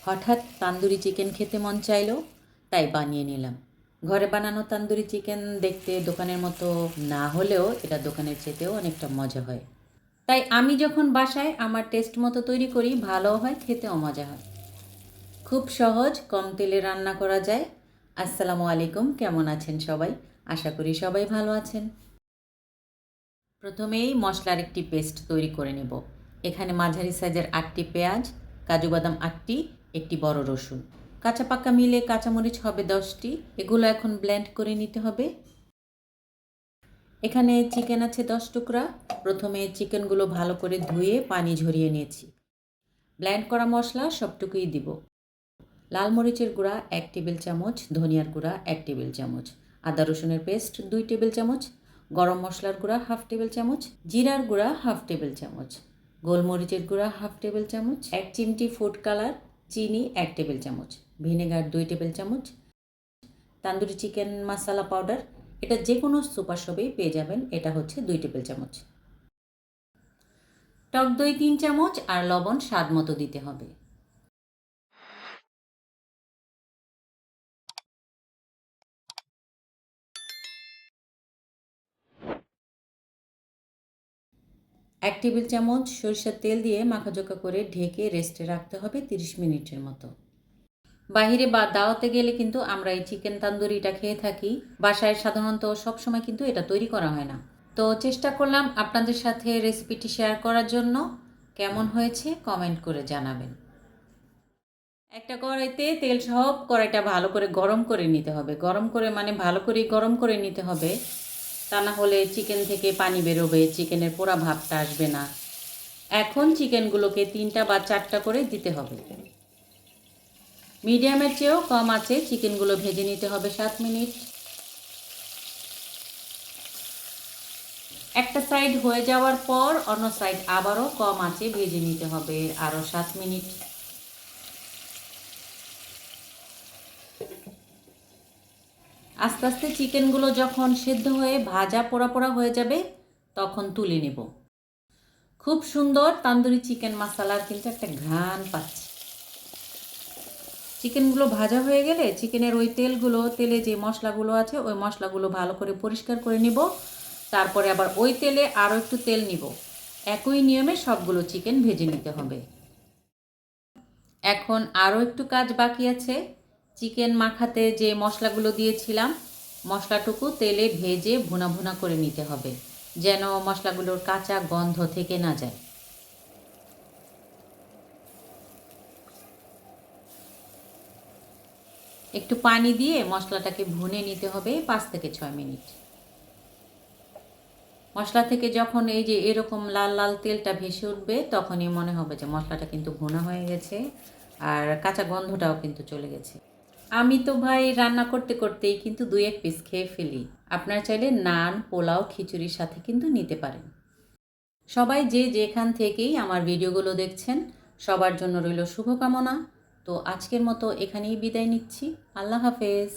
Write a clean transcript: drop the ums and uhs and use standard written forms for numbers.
হঠাৎ তান্দুরি চিকেন খেতে মন চাইলো, তাই বানিয়ে নিলাম। ঘরে বানানো তান্দুরি চিকেন দেখতে দোকানের মতো না হলেও এটা দোকানের চেয়েতেও অনেকটা মজা হয়। তাই আমি যখন বাসায় আমার টেস্ট মতো তৈরি করি, ভালো হয়, খেতেও মজা হয়। খুব সহজ, কম তেলে রান্না করা যায়। আসসালামু আলাইকুম, কেমন আছেন সবাই? আশা করি সবাই ভালো আছেন। প্রথমেই মশলার একটি পেস্ট তৈরি করে নেব। এখানে মাঝারি সাইজের 8টি পেঁয়াজ, কাজু বাদাম 8টি, একটি বড় রসুন, কাঁচা পাকা মিলে কাঁচামরিচ হবে 10টি। এগুলো এখন ব্লেন্ড করে নিতে হবে। এখানে চিকেন আছে 10 টুকরা। প্রথমে চিকেনগুলো ভালো করে ধুয়ে পানি ঝরিয়ে নিয়েছি। ব্লেন্ড করা মশলা সবটুকুই দিব। লাল মরিচের গুঁড়া 1 টেবিল চামচ, ধনিয়ার গুঁড়া 1 টেবিল চামচ, আদা রসুনের পেস্ট 2 টেবিল চামচ, গরম মশলার গুঁড়া 1/2 টেবিল চামচ, জিরার গুঁড়া 1/2 টেবিল চামচ, গোলমরিচের গুঁড়া 1/2 টেবিল চামচ, 1 চিমটি ফুড কালার, চিনি 1 টেবিল চামচ, ভিনেগার 2 টেবিল চামচ, তান্দুরি চিকেন মশলা পাউডার, এটা যে কোনো সুপার শপেই পেয়ে যাবেন, এটা হচ্ছে 2 টেবিল চামচ, টক দই 3 চামচ আর লবণ স্বাদ মতো দিতে হবে। এক টেবিল চামচ সরিষার তেল দিয়ে মাখাজোকা করে ঢেকে রেস্টে রাখতে হবে 30 মিনিটের মতো। বাহিরে বা দাওয়াতে গেলে কিন্তু আমরা এই চিকেন তান্দুরিটা খেয়ে থাকি। বাসায় সাধারণত সবসময় কিন্তু এটা তৈরি করা হয় না। তো চেষ্টা করলাম আপনাদের সাথে রেসিপিটি শেয়ার করার জন্য। কেমন হয়েছে কমেন্ট করে জানাবেন। একটা কড়াইতে তেল সহ কড়াইটা ভালো করে গরম করে নিতে হবে। গরম করে মানে ভালো করে গরম করে নিতে হবে, তা না হলে চিকেন থেকে পানি বেরোবে, চিকেনের পোড়া ভাবটা আসবে না। এখন চিকেনগুলোকে 3টা বা 4টা করে দিতে হবে। মিডিয়ামের চেয়েও কম আছে চিকেনগুলো ভেজে নিতে হবে 7 মিনিট। একটা সাইড হয়ে যাওয়ার পর অন্য সাইড আবারও কম আছে ভেজে নিতে হবে আরও 7 মিনিট। আস্তে আস্তে চিকেনগুলো যখন সেদ্ধ হয়ে ভাজা পোড়া পোড়া হয়ে যাবে তখন তুলে নেব। খুব সুন্দর তান্দুরি চিকেন মশলার কিন্তু একটা ঘ্রাণ পাচ্ছি। চিকেনগুলো ভাজা হয়ে গেলে চিকেনের ওই তেলে যে মশলাগুলো আছে ওই মশলাগুলো ভালো করে পরিষ্কার করে নিব। তারপরে আবার ওই তেলে আরও একটু তেল নিব। একই নিয়মে সবগুলো চিকেন ভেজে নিতে হবে। এখন আরও একটু কাজ বাকি আছে। চিকেন মাখাতে যে মশলাগুলো দিয়েছিলাম, মশলাটুকু তেলে ভেজে ভুনা ভুনা করে নিতে হবে, যেন মশলাগুলোর কাঁচা গন্ধ থেকে না যায়। একটু পানি দিয়ে মশলাটাকে ভুনে নিতে হবে 5 থেকে 6 মিনিট। মশলা থেকে যখন এই যে এরকম লাল লাল তেলটা ভেসে উঠবে তখনই মনে হবে যে মশলাটা কিন্তু ভুনা হয়ে গেছে আর কাঁচা গন্ধটাও কিন্তু চলে গেছে। আমি তো ভাই রান্না করতে করতেই কিন্তু 2-1 পিস খেয়ে ফেলি। আপনারা চাইলে নান, পোলাও, খিচুড়ির সাথে কিন্তু নিতে পারেন। সবাই যে যেখান থেকেই আমার ভিডিওগুলো দেখছেন সবার জন্য রইল শুভকামনা। তো আজকের মতো এখানেই বিদায় নিচ্ছি। আল্লাহ হাফেজ।